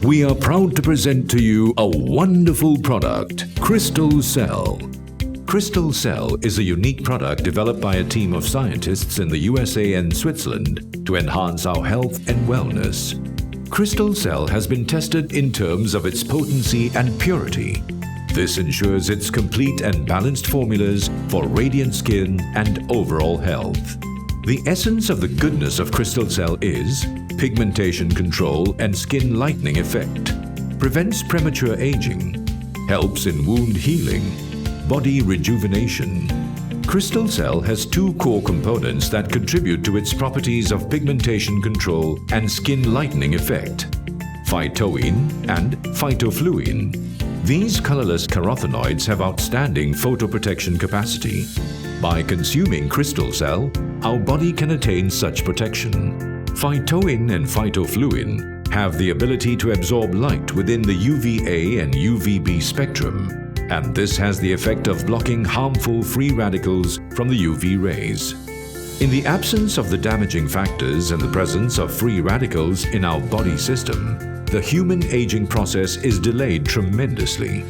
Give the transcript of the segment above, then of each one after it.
we are proud to present to you a wonderful product, Crystal Cell. Crystal Cell is a unique product developed by a team of scientists in the USA and Switzerland to enhance our health and wellness. Crystal Cell has been tested in terms of its potency and purity. This ensures its complete and balanced formulas for radiant skin and overall health. The essence of the goodness of Crystal Cell is pigmentation control and skin lightening effect, prevents premature aging, helps in wound healing, body rejuvenation. Crystal Cell has two core components that contribute to its properties of pigmentation control and skin lightening effect: phytoin and phytofluin. These colorless carothenoids have outstanding photoprotection capacity. By consuming Crystal Cell, our body can attain such protection. Phytoin and phytofluin have the ability to absorb light within the UVA and UVB spectrum, and this has the effect of blocking harmful free radicals from the UV rays. In the absence of the damaging factors and the presence of free radicals in our body system, the human aging process is delayed tremendously.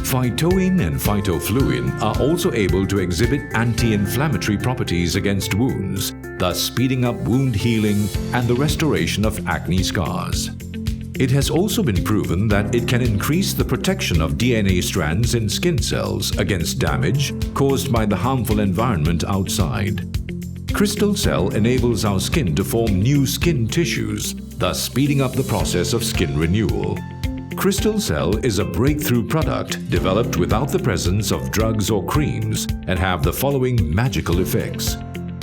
Phytoin and phytofluin are also able to exhibit anti-inflammatory properties against wounds, thus speeding up wound healing and the restoration of acne scars. It has also been proven that it can increase the protection of DNA strands in skin cells against damage caused by the harmful environment outside. Crystal Cell enables our skin to form new skin tissues, thus speeding up the process of skin renewal. Crystal Cell is a breakthrough product developed without the presence of drugs or creams and have the following magical effects.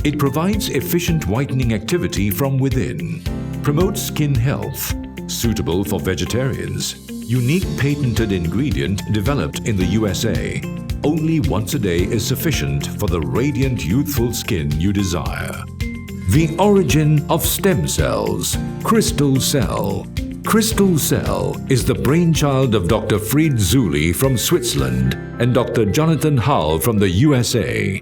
It provides efficient whitening activity from within, promotes skin health, suitable for vegetarians, unique patented ingredient developed in the USA. Only once a day is sufficient for the radiant youthful skin you desire. The origin of stem cells, Crystal Cell. Crystal Cell is the brainchild of Dr. Fried Zuli from Switzerland and Dr. Jonathan Hull from the USA.